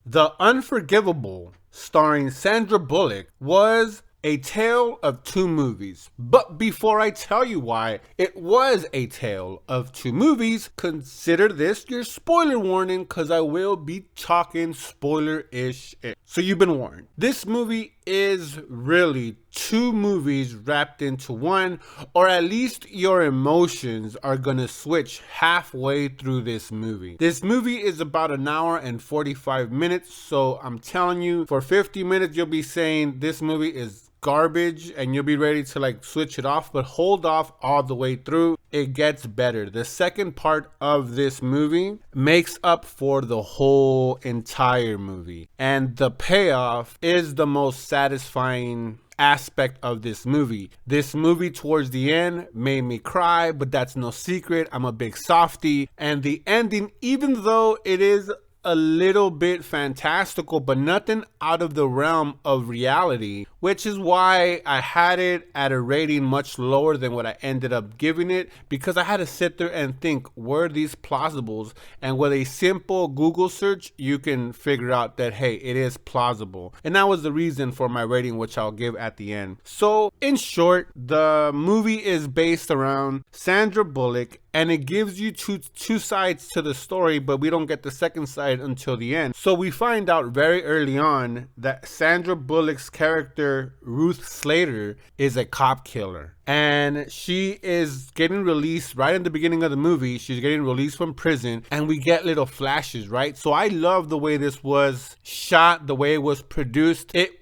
The Unforgivable, starring Sandra Bullock, was a tale of two movies. But before I tell you why it was a tale of two movies, consider this your spoiler warning because I will be talking spoiler-ish. So you've been warned. This movie is really two movies wrapped into one, or at least your emotions are gonna switch halfway through this movie. This movie is about an hour and 45 minutes, so I'm telling you, for 50 minutes you'll be saying this movie is garbage and you'll be ready to like switch it off, but hold off all the way through. It gets better. The second part of this movie makes up for the whole entire movie, and the payoff is the most satisfying aspect of this movie. This movie towards the end made me cry, but that's no secret. I'm a big softie, and the ending, even though it is a little bit fantastical, but nothing out of the realm of reality, which is why I had it at a rating much lower than what I ended up giving it, because I had to sit there and think, were these plausibles? And with a simple Google search, you can figure out that, hey, it is plausible. And that was the reason for my rating, which I'll give at the end. So in short, the movie is based around Sandra Bullock, and it gives you two sides to the story, but we don't get the second side until the end. So we find out very early on that Sandra Bullock's character, Ruth Slater, is a cop killer. And she is getting released right in the beginning of the movie. She's getting released from prison, and we get little flashes, right? So I love the way this was shot, the way it was produced. It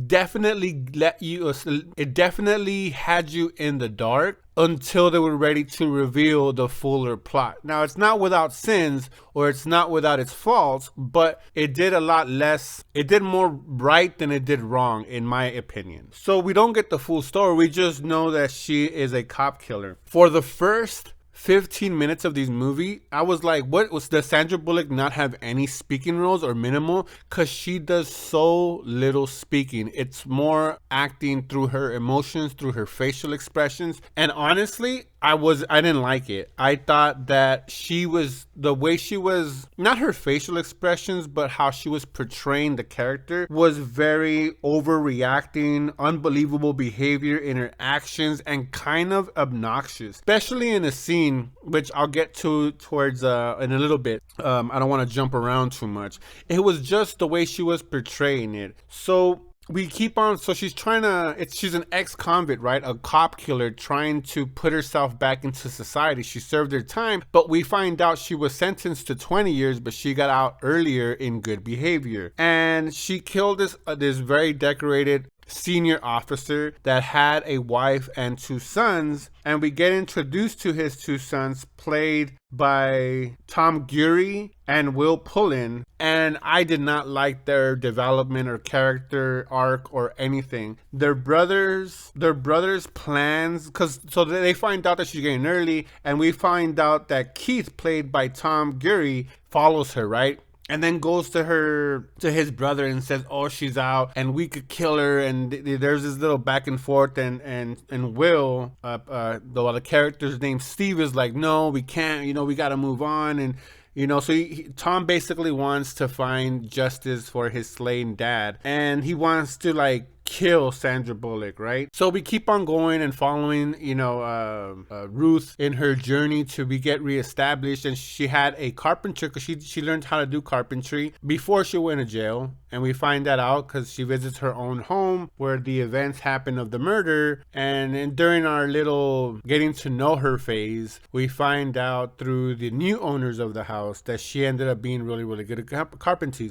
definitely had you in the dark until they were ready to reveal the fuller plot. Now, it's not without sins, or it's not without its faults, but it did a lot less. It did more right than it did wrong, in my opinion. So we don't get the full story. We just know that she is a cop killer. For the first 15 minutes of this movie, I was like, what was, does Sandra Bullock not have any speaking roles or minimal? Because she does so little speaking. It's more acting through her emotions, through her facial expressions. And honestly, I didn't like it. I thought that the way she was, not her facial expressions, but how she was portraying the character was very overreacting, unbelievable behavior in her actions, and kind of obnoxious, especially in a scene, which I'll get to towards in a little bit. I don't want to jump around too much. It was just the way she was portraying it. So we keep on, so she's an ex-convict, right? A cop killer trying to put herself back into society. She served her time, but we find out she was sentenced to 20 years, but she got out earlier in good behavior. And she killed this very decorated senior officer that had a wife and two sons, and we get introduced to his two sons, played by Tom Gurry and Will Pullen, and I did not like their development or character arc or anything. Their brothers' plans, so they find out that she's getting early, and we find out that Keith, played by Tom Gurry, follows her, right? And then goes to his brother and says, oh, she's out and we could kill her. And there's this little back and forth, and Will, the character's name Steve, is like, no, we can't, we got to move on. And so Tom basically wants to find justice for his slain dad, and he wants to like kill Sandra Bullock, right? So we keep on going and following, Ruth in her journey to get reestablished. And she had a carpenter, because she learned how to do carpentry before she went to jail. And we find that out because she visits her own home where the events happen of the murder. And during our little getting to know her phase, we find out through the new owners of the house that she ended up being really, really good at carpentry.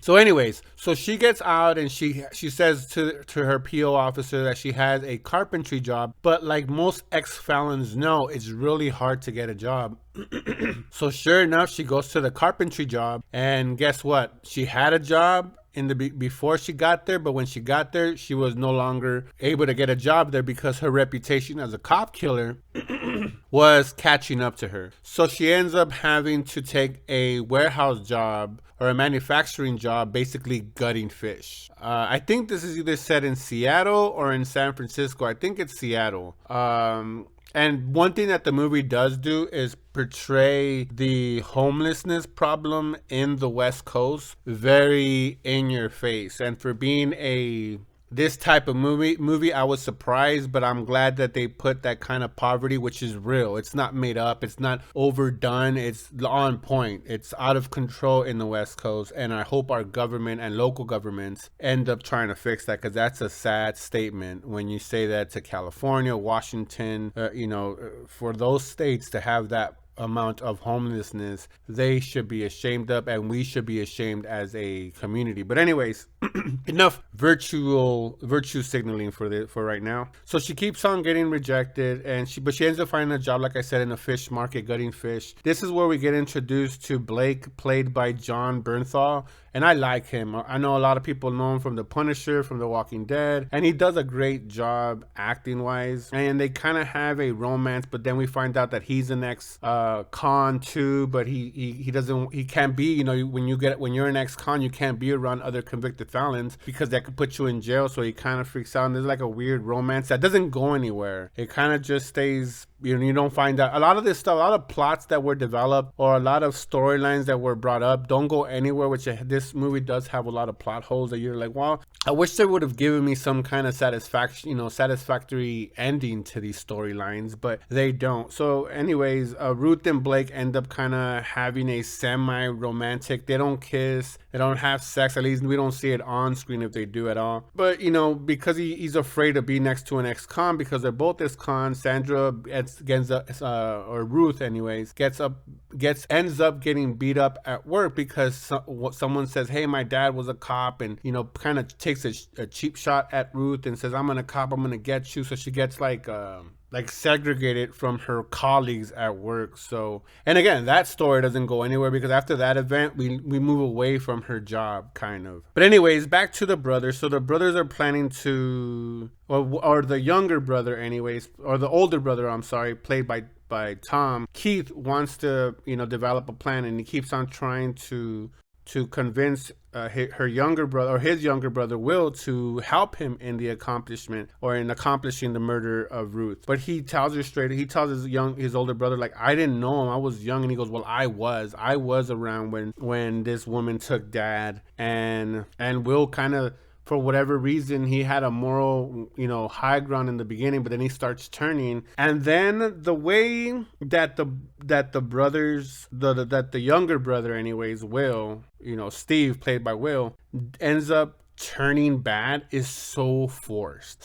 So anyways, so she gets out and she says to her PO officer that she has a carpentry job, but like most ex-felons know, it's really hard to get a job. So sure enough, she goes to the carpentry job, and guess what? She had a job before she got there, but when she got there, she was no longer able to get a job there because her reputation as a cop killer was catching up to her. So she ends up having to take a warehouse job or a manufacturing job, basically gutting fish. I think this is either set in Seattle or in San Francisco. I think it's Seattle. And one thing that the movie does do is portray the homelessness problem in the West Coast very in your face. And for being a this type of movie, I was surprised, but I'm glad that they put that kind of poverty, which is real. It's not made up, it's not overdone, it's on point. It's out of control in the West Coast, and I hope our government and local governments end up trying to fix that, because that's a sad statement when you say that to California, Washington, for those states to have that amount of homelessness. They should be ashamed of, and we should be ashamed as a community. But anyways, enough virtue signaling for right now. So she keeps on getting rejected, and she ends up finding a job, like I said, in a fish market, gutting fish. This is where we get introduced to Blake, played by Jon Bernthal. And I like him. I know a lot of people know him from The Punisher, from The Walking Dead, and he does a great job acting wise. And they kind of have a romance, but then we find out that he's an ex-con too. But he can't be. When you're an ex-con, you can't be around other convicted felons because that could put you in jail. So he kind of freaks out. And there's like a weird romance that doesn't go anywhere. It kind of just stays. You don't find out a lot of this stuff, a lot of plots that were developed or a lot of storylines that were brought up don't go anywhere, which this movie does have a lot of plot holes that you're like, well, I wish they would have given me some kind of satisfactory ending to these storylines, but they don't. So anyways, Ruth and Blake end up kind of having a semi-romantic, they don't kiss, they don't have sex, at least we don't see it on screen if they do at all. But because he's afraid to be next to an ex-con, because they're both ex-cons, Sandra or Ruth anyways ends up getting beat up at work because someone says, hey, my dad was a cop, and kind of takes a cheap shot at Ruth and says, I'm a cop, I'm gonna get you. So she gets like segregated from her colleagues at work. So, and again, that story doesn't go anywhere because after that event we move away from her job kind of. But anyways, back to the brothers. So the brothers are planning to, or the younger brother anyways, or the older brother, I'm sorry, played by Tom, Keith, wants to develop a plan, and he keeps on trying to convince her younger brother, or his younger brother Will, to help him in the accomplishment or in accomplishing the murder of Ruth. But he tells her straight, he tells his older brother, like, I didn't know him, I was young. And he goes, well, I was around when this woman took Dad. And Will kind of, for whatever reason, he had a moral, high ground in the beginning, but then he starts turning. And then the way that the brothers, that the younger brother anyways, Will, Steve, played by Will, ends up turning bad is so forced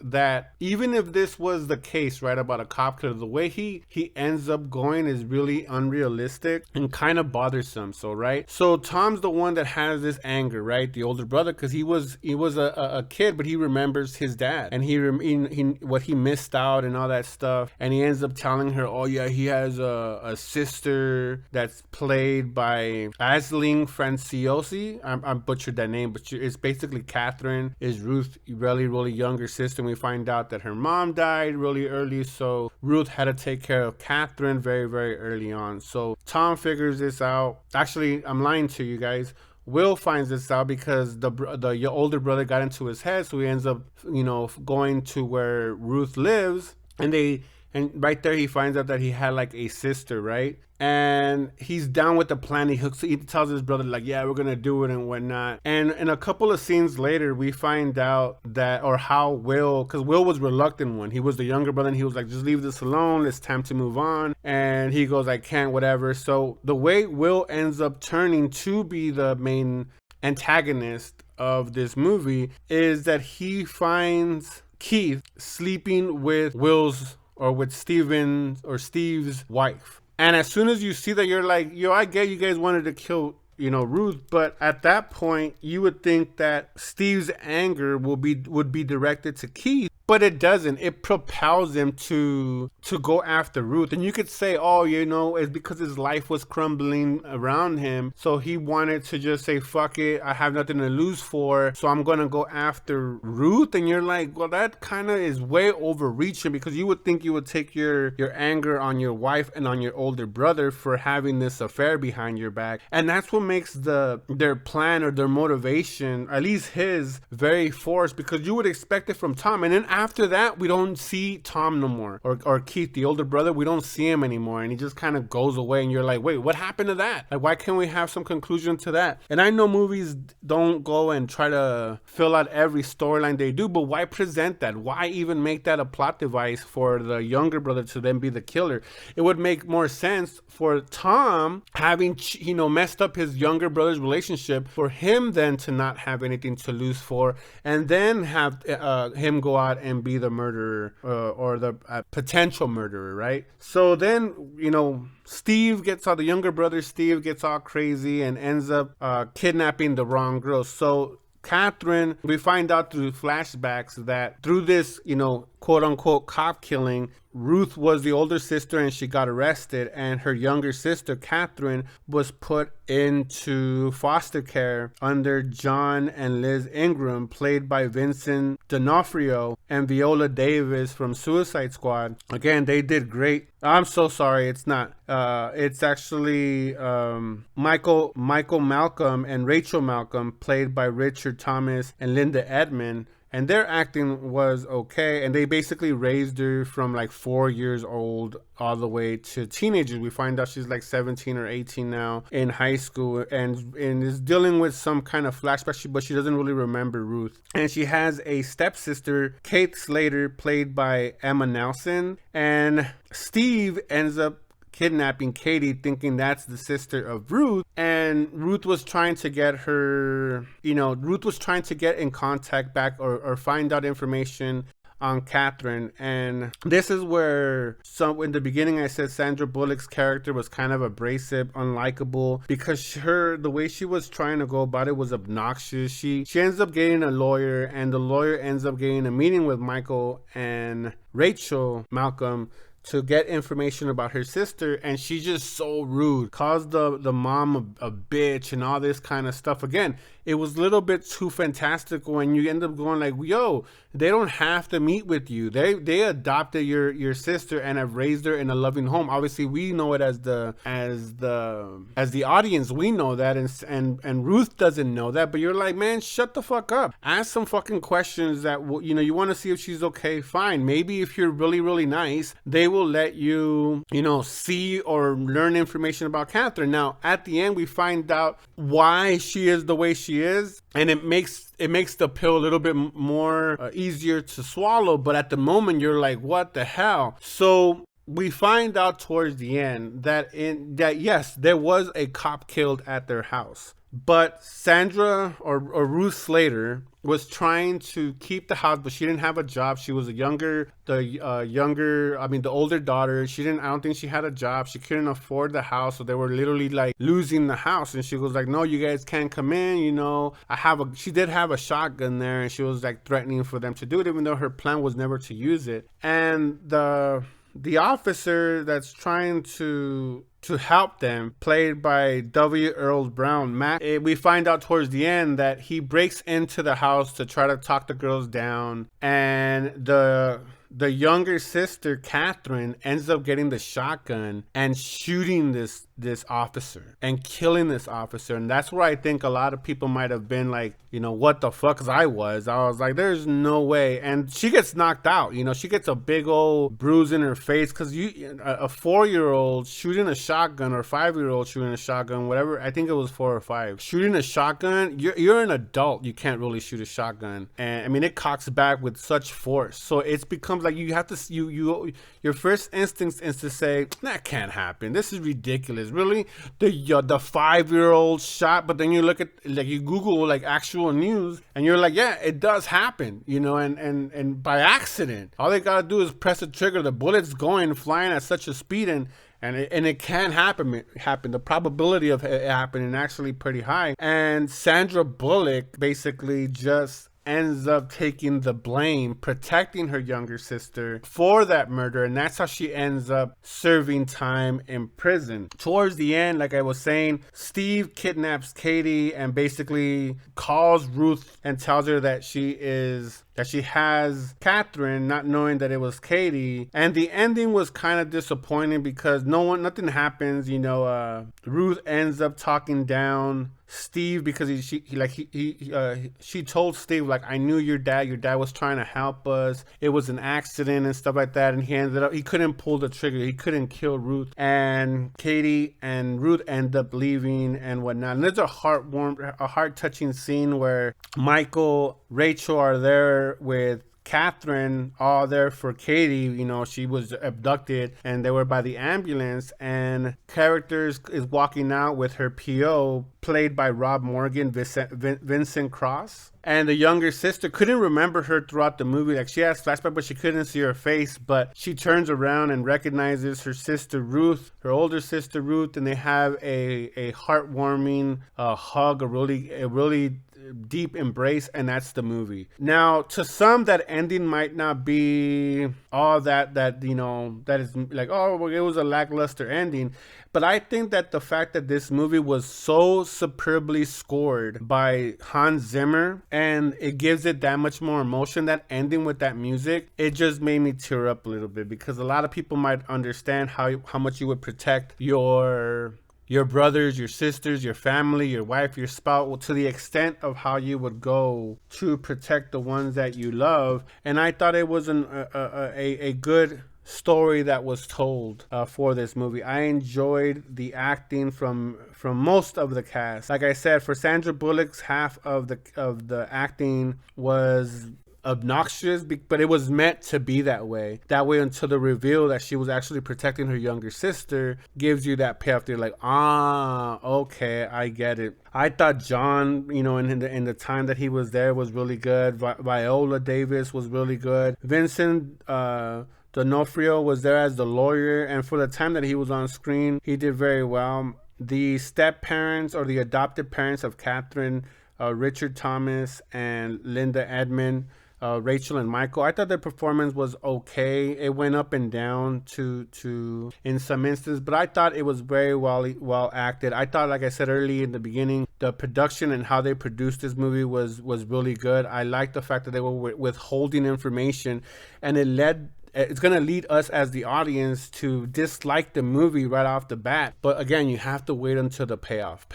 that even if this was the case, right, about a cop killer, the way he ends up going is really unrealistic and kind of bothersome. So Tom's the one that has this anger, right, the older brother, because he was a kid, but he remembers his dad and he what he missed out and all that stuff. And he ends up telling her, oh yeah, he has a sister that's played by Aisling Franciosi. I butchered that name, but it's basically Catherine, is Ruth's really younger sister. We find out that her mom died really early, so Ruth had to take care of Catherine very, very early on. So Tom figures this out. Actually, I'm lying to you guys. Will finds this out because the older brother got into his head, so he ends up, going to where Ruth lives, and right there he finds out that he had like a sister, right? And he's down with the plan. He tells his brother, like, yeah, we're gonna do it and whatnot. And in a couple of scenes later, we find out that, or how Will, because Will was reluctant one. He was the younger brother, and he was like, just leave this alone. It's time to move on. And he goes, I can't, whatever. So the way Will ends up turning to be the main antagonist of this movie is that he finds Keith sleeping with Steve's wife. And as soon as you see that, you're like, yo, I get you guys wanted to kill, Ruth, but at that point, you would think that Steve's anger would be directed to Keith, but it doesn't. It propels him to go after Ruth. And you could say, oh, it's because his life was crumbling around him, so he wanted to just say, fuck it, I have nothing to lose for, so I'm gonna go after Ruth. And you're like, well, that kind of is way overreaching, because you would think you would take your anger on your wife and on your older brother for having this affair behind your back. And that's what makes their plan or their motivation, at least his, very forced, because you would expect it from Tom. And then after that, we don't see Tom no more, or Keith, the older brother. We don't see him anymore, and he just kind of goes away. And you're like, wait, what happened to that? Like, why can't we have some conclusion to that? And I know movies don't go and try to fill out every storyline they do, but why present that? Why even make that a plot device for the younger brother to then be the killer? It would make more sense for Tom, having messed up his younger brother's relationship, for him then to not have anything to lose for, and then have him go out and be the murderer, or the potential murderer, right? So then, the younger brother Steve gets all crazy and ends up kidnapping the wrong girl. So Catherine, we find out through flashbacks that through this, quote unquote cop killing, Ruth was the older sister and she got arrested, and her younger sister Catherine was put into foster care under John and Liz Ingram, played by Vincent D'Onofrio and Viola Davis from Suicide Squad. Again, they did great. I'm so sorry, it's not. It's actually Michael Malcolm and Rachel Malcolm, played by Richard Thomas and Linda Edmond. And their acting was okay. And they basically raised her from like 4 years old all the way to teenagers. We find out she's like 17 or 18 now in high school, and is dealing with some kind of flashback, but she doesn't really remember Ruth. And she has a stepsister, Kate Slater, played by Emma Nelson. And Steve ends up kidnapping Katie, thinking that's the sister of Ruth. And Ruth was trying to get in contact back, or find out information on Catherine. And this is where, in the beginning I said Sandra Bullock's character was kind of abrasive, unlikable, because the way she was trying to go about it was obnoxious. She ends up getting a lawyer, and the lawyer ends up getting a meeting with Michael and Rachel Malcolm to get information about her sister, and she's just so rude, calls the mom a bitch and all this kind of stuff. Again, it was a little bit too fantastical, and you end up going like, yo, they don't have to meet with you. They adopted your sister and have raised her in a loving home. Obviously, we know it as the audience. We know that, and Ruth doesn't know that. But you're like, man, shut the fuck up. Ask some fucking questions that you want to see if she's okay. Fine. Maybe if you're really, really nice, they will let you see or learn information about Catherine. Now, at the end, we find out why she is the way she is, and it makes the pill a little bit more easier to swallow. But at the moment, you're like, what the hell? So we find out towards the end that yes, there was a cop killed at their house, but Sandra or Ruth Slater was trying to keep the house, but she didn't have a job. She was the older daughter. I don't think she had a job. She couldn't afford the house, so they were literally like losing the house. And she was like, no, you guys can't come in. She did have a shotgun there, and she was like threatening for them to do it, even though her plan was never to use it. And the officer that's trying to help them, played by W. Earl Brown, Mac, we find out towards the end that he breaks into the house to try to talk the girls down, and the younger sister, Catherine, ends up getting the shotgun and shooting this officer and killing this officer. And that's where I think a lot of people might have been like, what the fuck? 'Cause I was like, there's no way. And she gets knocked out. She gets a big old bruise in her face, because a 4-year-old shooting a shotgun, or 5-year-old shooting a shotgun, whatever. I think it was 4 or 5. Shooting a shotgun, you're an adult. You can't really shoot a shotgun. And I mean, it cocks back with such force. So it becomes like you have to, your first instinct is to say, that can't happen. This is ridiculous. Really? The 5-year-old shot, but then you look at, like, you Google like actual news, and you're like, yeah, it does happen, and by accident. All they gotta do is press the trigger. The bullet's flying at such a speed, and it can happen. The probability of it happening actually pretty high. And Sandra Bullock basically just ends up taking the blame, protecting her younger sister for that murder, and that's how she ends up serving time in prison. Towards the end, like I was saying, Steve kidnaps Katie and basically calls Ruth and tells her that she is that she has Catherine, not knowing that it was Katie. And the ending was kind of disappointing because nothing happens. Ruth ends up talking down Steve because she told Steve, like, I knew your dad was trying to help us, it was an accident and stuff like that, and he couldn't pull the trigger, he couldn't kill Ruth. And Katie and Ruth end up leaving and whatnot. And there's a heart-touching scene where Michael, Rachel are there with Catherine, all there for Katie. She was abducted and they were by the ambulance, and characters is walking out with her PO, played by Rob Morgan, Vincent Cross. And the younger sister couldn't remember her throughout the movie. Like, she has flashback, but she couldn't see her face. But she turns around and recognizes her sister Ruth, her older sister Ruth, and they have a heartwarming hug, a really deep embrace, and that's the movie. Now, to some, that ending might not be all that is like, oh, well, it was a lackluster ending. But I think that the fact that this movie was so superbly scored by Hans Zimmer, and it gives it that much more emotion, that ending with that music, it just made me tear up a little bit, because a lot of people might understand how much you would protect your brothers, your sisters, your family, your wife, your spouse, to the extent of how you would go to protect the ones that you love. And I thought it was a good story that was told for this movie. I enjoyed the acting from most of the cast. Like I said, for Sandra Bullock's half of the acting was obnoxious, but it was meant to be that way until the reveal that she was actually protecting her younger sister gives you that payoff. They're like, okay, I get it. I thought John, in the time that he was there, was really good. Viola Davis was really good. Vincent D'Onofrio was there as the lawyer, and for the time that he was on screen, he did very well. The step parents, or the adopted parents of Catherine, Richard Thomas and Linda Edmond, Rachel and Michael, I thought their performance was okay. It went up and down to in some instances, but I thought it was very well acted. I thought, like I said early in the beginning, the production and how they produced this movie was really good. I liked the fact that they were withholding information, and it's going to lead us as the audience to dislike the movie right off the bat. But again, you have to wait until the payoff.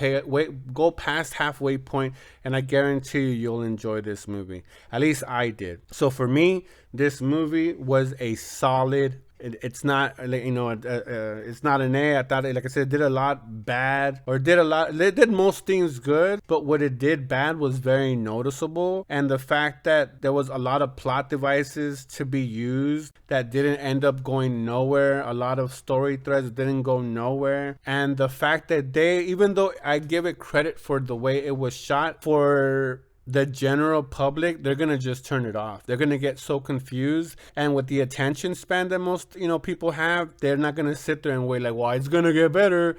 Go past halfway point, and I guarantee you'll enjoy this movie. At least I did. So for me, this movie was a solid. It's not, it's not an A. I thought, like I said, it did a lot bad, or it did most things good, but what it did bad was very noticeable. And the fact that there was a lot of plot devices to be used that didn't end up going nowhere, a lot of story threads didn't go nowhere. And the fact that even though I give it credit for the way it was shot, for the general public, they're gonna just turn it off. They're gonna get so confused, and with the attention span that most people have, they're not gonna sit there and wait like, well, it's gonna get better.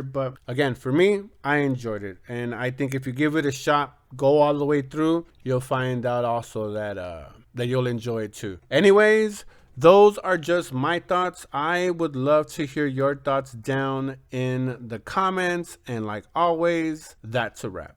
But again, for me, I enjoyed it, and I think if you give it a shot, go all the way through, you'll find out also that you'll enjoy it too. Anyways, those are just my thoughts. I would love to hear your thoughts down in the comments, and like always, that's a wrap.